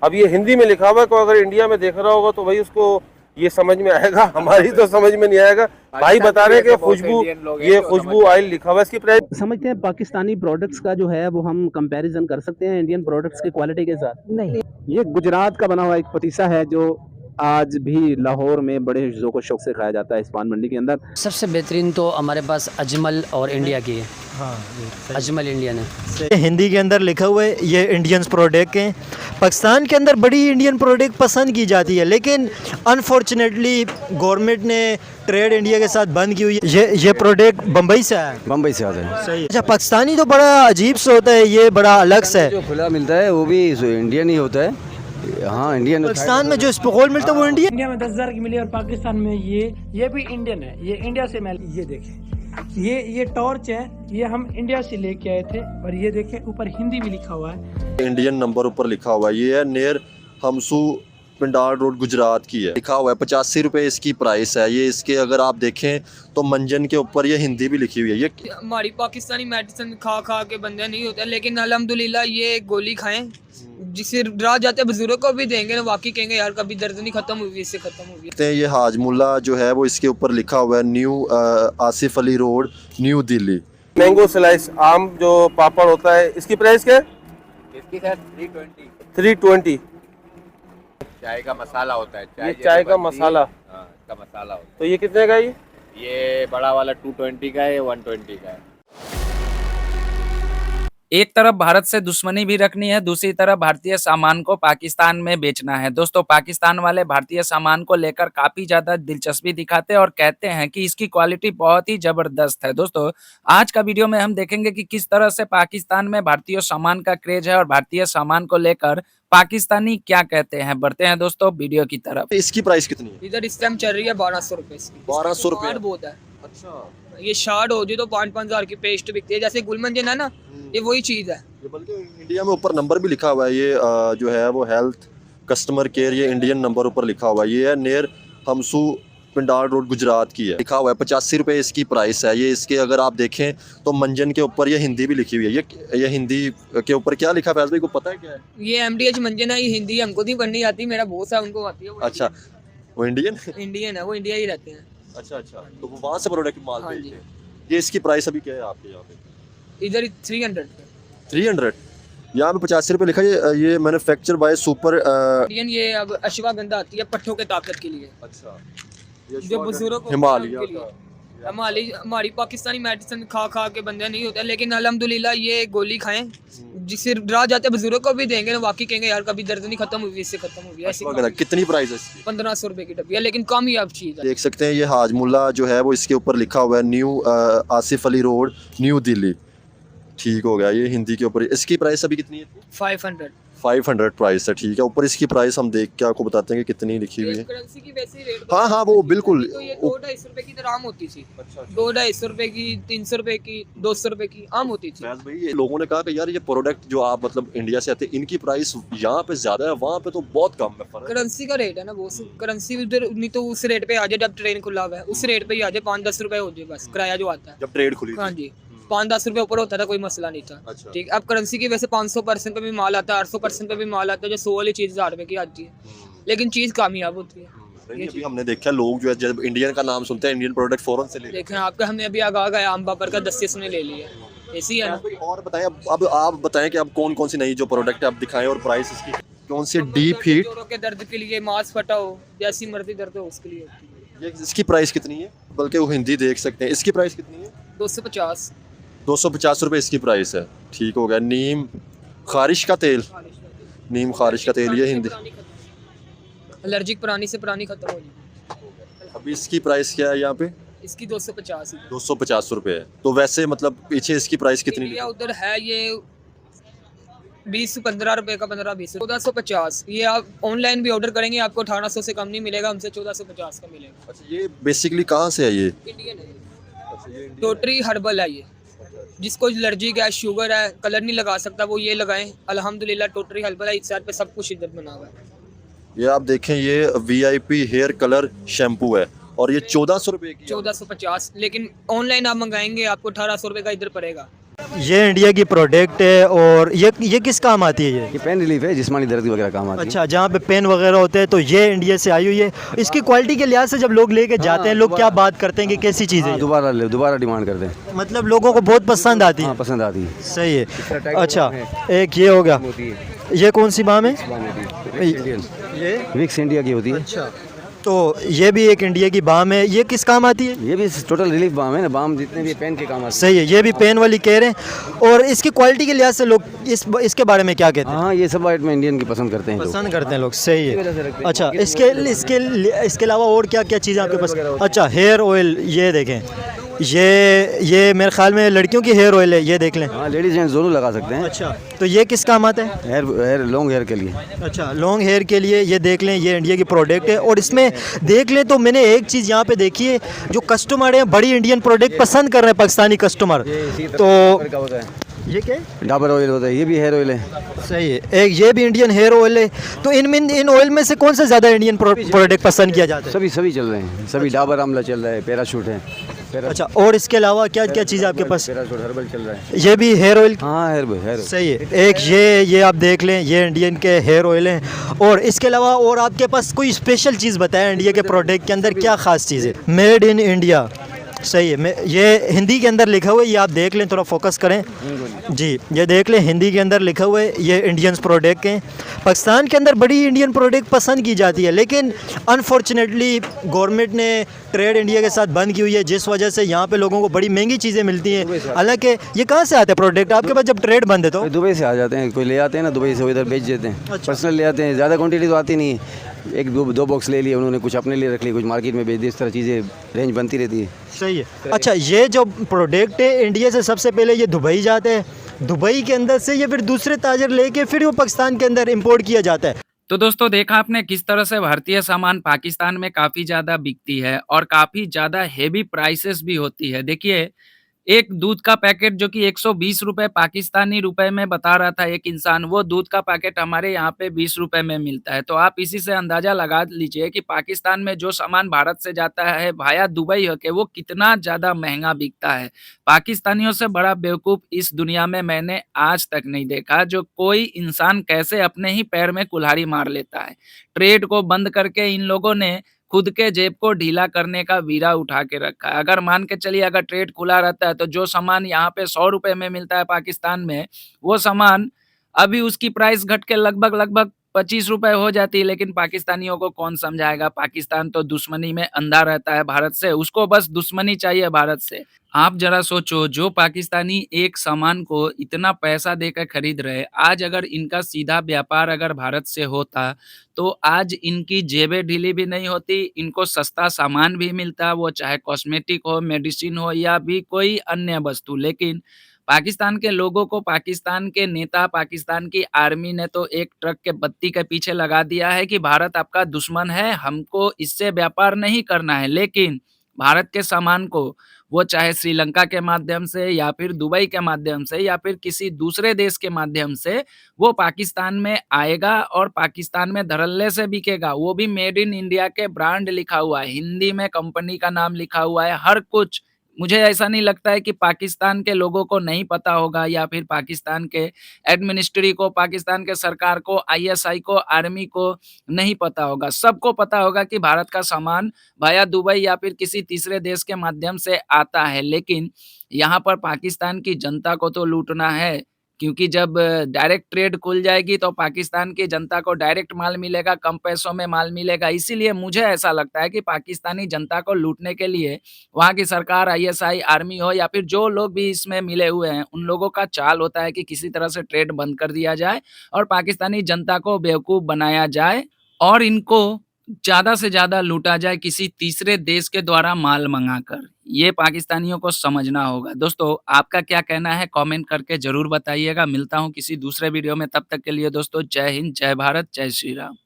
अब ये हिंदी में लिखा हुआ है, कोई अगर इंडिया में देख रहा होगा तो भाई उसको ये समझ में आएगा, हमारी तो समझ में नहीं आएगा। भाई बता रहे कि खुशबू, ये खुशबू ऑयल लिखा हुआ है, इसकी प्राइस समझते हैं पाकिस्तानी प्रोडक्ट्स का जो है वो हम कंपैरिजन कर सकते हैं इंडियन प्रोडक्ट्स की क्वालिटी के साथ? नहीं, ये गुजरात का बना हुआ एक पतीसा है जो आज भी लाहौर में बड़े ज़ौक़ शौक़ से खाया जाता है इस पान मंडी के अंदर। सबसे बेहतरीन तो हमारे पास अजमल और इंडिया की है। हाँ, अजमल इंडियन है। हिंदी के अंदर लिखा हुआ है ये इंडियन प्रोडक्ट हैं। पाकिस्तान के अंदर बड़ी इंडियन प्रोडक्ट पसंद की जाती है, लेकिन अनफॉर्चुनेटली गवर्नमेंट ने ट्रेड इंडिया के साथ बंद की हुई है। ये प्रोडक्ट बम्बई से है। बम्बई से आते हैं। सही। अच्छा, पाकिस्तानी तो बड़ा अजीब से होता है, ये बड़ा अलग से है। जो खुला मिलता है वो भी इंडियन ही होता है। हाँ, इंडियन। पाकिस्तान में जो स्पोल मिलता है वो इंडिया में 10,000 की मिली और पाकिस्तान में ये भी इंडियन है। ये इंडिया से मैं ये देखें, ये टॉर्च है, ये हम इंडिया से लेके आए थे। और ये देखें ऊपर हिंदी भी लिखा हुआ है, इंडियन नंबर ऊपर लिखा हुआ है। ये है नियर हमसू पिंडार रोड गुजरात की है, लिखा हुआ है 85 रुपये इसकी प्राइस है। ये इसके अगर आप देखें तो मंजन के ऊपर ये हिंदी भी लिखी हुई है। ये हमारी पाकिस्तानी मेडिसिन खा खा के बंदे नहीं होते, लेकिन अल्हम्दुलिल्लाह ये गोली खाएं जिससे राह जाते बुजुर्गों को भी देंगे ना, वाकई कहेंगे यार कभी दर्द नहीं खत्म हुई, इससे खत्म हो गई। ये हाजमुल्ला जो है वो इसके ऊपर लिखा हुआ है new Asif Ali road new Delhi. Mango slice आम जो पापड़ होता है, इसकी प्राइस क्या है? इसकी सर 320। 320। चाय का मसाला होता है, ये चाय का मसाला। हाँ, इसका मसाला होता तो ये कितने का है? ये बड़ा वाला 220 का है, 120 का है। एक तरफ भारत से दुश्मनी भी रखनी है, दूसरी तरफ भारतीय सामान को पाकिस्तान में बेचना है। दोस्तों, पाकिस्तान वाले भारतीय सामान को लेकर काफी ज्यादा दिलचस्पी दिखाते हैं और कहते हैं कि इसकी क्वालिटी बहुत ही जबरदस्त है। दोस्तों, आज का वीडियो में हम देखेंगे कि किस तरह से पाकिस्तान में भारतीय सामान का क्रेज है और भारतीय सामान को लेकर पाकिस्तानी क्या कहते हैं। बढ़ते हैं दोस्तों वीडियो की तरफ। इसकी प्राइस कितनी है? इधर इस टाइम चल रही है 1200 रुपए। 1200 रुपए बहुत है। अच्छा, ये शार्ट होती है तो 5-5 हजार की पेस्ट बिकती है, जैसे गुलमंजन है ना, ये वही चीज है। ये बल्कि इंडिया में ऊपर नंबर भी लिखा हुआ है। ये जो है वो हेल्थ कस्टमर केयर, ये इंडियन नंबर ऊपर लिखा हुआ है। ये है नियर हमसू पिंडार रोड गुजरात की है, लिखा हुआ है 85 रुपये इसकी प्राइस है। ये इसके अगर आप देखें तो मंजन के ऊपर ये हिंदी भी लिखी हुई है। ये हिंदी के ऊपर क्या लिखा है फैज भाई को पता है क्या है? ये MDH मंजन है, ये हिंदी हमको नहीं पढ़नी आती, मेरा बॉस है उनको आती है। अच्छा, वो इंडियन है, वो इंडिया ही रहते हैं। अच्छा, तो वो वहाँ से प्रोडक्ट माल भेजते हैं। ये इसकी प्राइस अभी क्या है आपके यहाँ पे? इधर 300। 300। यहाँ पे 85 रुपये लिखा है। ये मैन्युफैक्चर बाय सुपर ये अब अश्वगंधा आती है पट्ठों के ताकत के लिए। अच्छा, जो बुजुर्गों को हमारी पाकिस्तानी मेडिसिन खा खा के बंदे नहीं होते, लेकिन अल्हम्दुलिल्लाह ये गोली खाएं जिससे राह जाते बुजुर्गों को भी देंगे ना, वाकई कहेंगे यार कभी दर्द नहीं खत्म हुई, इससे खत्म हो गया। कितनी प्राइस है इसकी? 1500 रुपए की डब्बी है, लेकिन कामयाब चीज है। देख सकते हैं ये हाजमुल्ला जो है वो इसके ऊपर लिखा हुआ है new Asif Ali road new Delhi. ठीक हो गया, ये हिंदी के ऊपर। इसकी प्राइस अभी कितनी है? 500 प्राइस है। ठीक है, ऊपर इसकी प्राइस हम देख के आपको बताते हैं कि कितनी लिखी हुई है। करेंसी की वैसे रेट हाँ हाँ, वो बिल्कुल। तो ये 200-250 रुपए की आम होती थी। 200-250 रुपए की, 300 रुपए की, 200 रुपए की आम होती थी। भाई ये लोगों ने कहा कि यार ये प्रोडक्ट जो आप मतलब इंडिया से आते हैं इनकी प्राइस यहाँ पे ज्यादा है, वहाँ पे तो बहुत कम है। करेंसी का रेट है ना, वो करेंसी उधर नहीं तो उस रेट पे आ जाए जब ट्रेन खुला हुआ है, उस रेट पे ही आ जाए। 5-10 रुपए हो जाए बस किराया जो आता है जब ट्रेड खुली। हाँ जी, 5-10 रुपए ऊपर होता था, कोई मसला नहीं था। अच्छा। ठीक, अब करेंसी की वैसे 500% पे भी माल आता है, 800% पे भी माल आता है, जो 100 वाली चीज 1000 रुपए की आती है, लेकिन चीज कामयाब होती है। अभी हमने देखा लोग जो है जब इंडियन का नाम सुनते हैं इंडियन प्रोडक्ट फौरन से ले देखें आपका, हमने अभी आगा गया आम बाबर का 10 से ले लिया, ऐसी है ना। और बताएं, अब आप बताएं कि अब कौन कौन सी नई जो प्रोडक्ट है आप दिखाएं और प्राइस इसकी कौन सी? डीप हीट जोड़ों के दर्द के लिए, मांस फटा हो, जैसी मर्जी दर्द हो उसके लिए। ये इसकी प्राइस कितनी है? बल्कि वो हिंदी देख सकते हैं। इसकी प्राइस कितनी है? 250। 250 रुपये इसकी प्राइस है। ठीक हो गया। नीम खारिश का तेल, नीम खारिश का तेल, ये हिंदी। एलर्जिक पुरानी से पुरानी खत्म हो जाए। अभी इसकी प्राइस क्या है यहाँ पे? इसकी 250। 250 रुपये है। तो वैसे मतलब पीछे इसकी प्राइस कितनी है? उधर है ये 20-15 रुपए का, 15-20। 1450। ये आप ऑनलाइन भी ऑर्डर करेंगे आपको 1800 से कम नहीं मिलेगा, हमसे 1450 का मिलेगा। अच्छा, ये बेसिकली कहाँ से है? ये इंडियन है, टोटरी हर्बल है। ये जिसको एलर्जी है, शुगर है, कलर नहीं लगा सकता, वो ये लगाएं। अल्हम्दुलिल्लाह टोटरी हर्बल है, इस साइड पे सब कुछ इधर बना हुआ है। ये आप देखें, ये VIP हेयर कलर शैम्पू है और ये 1400 रुपये की। 1450, लेकिन ऑनलाइन आप मंगाएंगे आपको 1800 रुपये का इधर पड़ेगा। ये इंडिया की प्रोडक्ट है और ये किस काम आती है ये पेन रिलीफ है, जिस्मानी दर्द वगैरह काम आती है। अच्छा, जहाँ पे पेन वगैरह होते हैं तो ये इंडिया से आई हुई है। इसकी क्वालिटी के लिहाज से जब लोग लेके जाते हैं, लोग क्या बात करते हैं कि कैसी चीज़ है ये? दोबारा डिमांड करते हैं। मतलब लोगों को बहुत पसंद आती है। हाँ, पसंद आती है। सही है। अच्छा, एक ये हो गया, ये कौन सी बाम है? ये विक्स इंडिया की होती है। अच्छा, तो ये भी एक इंडिया की बाम है। ये किस काम आती है? ये भी टोटल रिलीफ बाम है ना, बाम जितने भी पेन के काम आते सही है, ये भी पेन वाली कह रहे हैं। और इसकी क्वालिटी के लिहाज से लोग इसके बारे में क्या कहते हैं? हैं? हाँ, ये सब आइटम इंडियन की पसंद करते हैं, पसंद करते हैं लोग। सही है। अच्छा, इसके अलावा और क्या क्या चीज़ें आपके पास? अच्छा, हेयर ऑयल, ये देखें, ये मेरे ख्याल में लड़कियों की हेयर ऑयल है, ये देख लें। हाँ, लेडीज जेंट्स दोनों लगा सकते हैं। अच्छा, तो ये किस काम आता है? हेयर लॉन्ग हेयर के लिए। अच्छा, लॉन्ग हेयर के लिए, ये देख लें, ये इंडिया की प्रोडक्ट है। और इसमें देख लें तो मैंने एक चीज़ यहाँ पे देखी है, जो कस्टमर हैं बड़ी इंडियन प्रोडक्ट पसंद कर रहे हैं, पाकिस्तानी कस्टमर। तो ये क्या है? डाबर ऑयल होता है, ये भी हेयर ऑयल है। सही है। एक ये भी इंडियन हेयर ऑयल है। तो इन ऑयल में से कौन सा ज़्यादा इंडियन प्रोडक्ट पसंद किया जाता है? सभी चल रहे हैं, सभी डाबर आमला चल रहा है, पैराशूट है। अच्छा, और इसके अलावा क्या क्या चीज़ आपके पास? पैराशूट हर्बल चल रहा है। ये भी हेयर ऑयल? हाँ, हेयर। सही है। एक ये आप देख लें, ये इंडियन के हेयर ऑयल हैं। और इसके अलावा और आपके पास कोई स्पेशल चीज़ बताएं इंडिया के प्रोडक्ट के अंदर, क्या ख़ास चीज़ है? Made in India. सही है। ये हिंदी के अंदर लिखा हुआ है, ये आप देख लें, थोड़ा फोकस करें जी। ये देख लें, हिंदी के अंदर लिखा हुआ है, ये इंडियंस प्रोडक्ट हैं। पाकिस्तान के अंदर बड़ी इंडियन प्रोडक्ट पसंद की जाती है, लेकिन अनफॉर्चुनेटली गवर्नमेंट ने ट्रेड इंडिया के साथ बंद की हुई है, जिस वजह से यहाँ पे लोगों को बड़ी महंगी चीज़ें मिलती हैं। हालांकि ये कहाँ से आते हैं प्रोडक्ट आपके पास जब ट्रेड बंद है? तो दुबई से आ जाते हैं, कोई ले आते हैं ना, दुबई से इधर बेच देते हैं। पर्सनल ले आते हैं, ज़्यादा क्वांटिटी तो आती नहीं है। एक दो बॉक्स ले लिए उन्होंने, कुछ अपने लिए रख ली, कुछ मार्केट में बेच दी। इस तरह चीज़ें रेंज बनती रहती है। सही है। अच्छा, ये जो प्रोडक्ट है इंडिया से सबसे पहले ये दुबई जाते हैं, दुबई के अंदर से ये फिर दूसरे ताजर लेके फिर वो पाकिस्तान के अंदर इंपोर्ट किया जाता है। तो दोस्तों, देखा आपने किस तरह से भारतीय सामान पाकिस्तान में काफ़ी ज़्यादा बिकती है और काफ़ी ज़्यादा हेवी प्राइसेस भी होती है। देखिए, एक दूध का पैकेट जो कि 120 रुपए पाकिस्तानी रुपए में बता रहा था एक इंसान, वो दूध का पैकेट हमारे यहाँ पे 20 रुपए में मिलता है। तो आप इसी से अंदाज़ा लगा लीजिए कि पाकिस्तान में जो सामान भारत से जाता है भाया दुबई होके, वो कितना ज़्यादा महँगा बिकता है। पाकिस्तानियों से बड़ा बेवकूफ़ इस दुनिया में मैंने आज तक नहीं देखा, जो कोई इंसान कैसे अपने ही पैर में कुल्हाड़ी मार लेता है। ट्रेड को बंद करके इन लोगों ने खुद के जेब को ढीला करने का बीड़ा उठा के रखा है। अगर मान के चलिए, अगर ट्रेड खुला रहता है तो जो सामान यहाँ पे 100 रुपए में मिलता है पाकिस्तान में, वो सामान अभी उसकी प्राइस घट के लगभग 25 रुपए हो जाती है। लेकिन पाकिस्तानियों को कौन समझाएगा? पाकिस्तान तो दुश्मनी में अंधा रहता है भारत से, उसको बस दुश्मनी चाहिए भारत से। आप जरा सोचो, जो पाकिस्तानी एक सामान को इतना पैसा देकर खरीद रहे, आज अगर इनका सीधा व्यापार अगर भारत से होता, तो आज इनकी जेबें ढीली भी नहीं होती, इनको सस्ता सामान भी मिलता, वो चाहे कॉस्मेटिक हो, मेडिसिन हो या भी कोई अन्य वस्तु। लेकिन पाकिस्तान के लोगों को पाकिस्तान के नेता, पाकिस्तान की आर्मी ने तो एक ट्रक के बत्ती के पीछे लगा दिया है कि भारत आपका दुश्मन है, हमको इससे व्यापार नहीं करना है। लेकिन भारत के सामान को वो चाहे श्रीलंका के माध्यम से या फिर दुबई के माध्यम से या फिर किसी दूसरे देश के माध्यम से वो पाकिस्तान में आएगा और पाकिस्तान में धड़ल्ले से बिकेगा। वो भी मेड इन इंडिया के ब्रांड लिखा हुआ है, हिंदी में कंपनी का नाम लिखा हुआ है, हर कुछ। मुझे ऐसा नहीं लगता है कि पाकिस्तान के लोगों को नहीं पता होगा या फिर पाकिस्तान के एडमिनिस्ट्री को, पाकिस्तान के सरकार को, आईएसआई को, आर्मी को नहीं पता होगा। सबको पता होगा कि भारत का सामान वाया दुबई या फिर किसी तीसरे देश के माध्यम से आता है। लेकिन यहाँ पर पाकिस्तान की जनता को तो लूटना है, क्योंकि जब डायरेक्ट ट्रेड खुल जाएगी तो पाकिस्तान की जनता को डायरेक्ट माल मिलेगा, कम पैसों में माल मिलेगा। इसीलिए मुझे ऐसा लगता है कि पाकिस्तानी जनता को लूटने के लिए वहाँ की सरकार, आईएसआई, आर्मी हो या फिर जो लोग भी इसमें मिले हुए हैं, उन लोगों का चाल होता है कि किसी तरह से ट्रेड बंद कर दिया जाए और पाकिस्तानी जनता को बेवकूफ़ बनाया जाए और इनको ज़्यादा से ज़्यादा लूटा जाए किसी तीसरे देश के द्वारा माल मंगाकर। ये पाकिस्तानियों को समझना होगा। दोस्तों, आपका क्या कहना है कमेंट करके ज़रूर बताइएगा। मिलता हूँ किसी दूसरे वीडियो में, तब तक के लिए दोस्तों जय हिंद, जय भारत, जय श्री राम।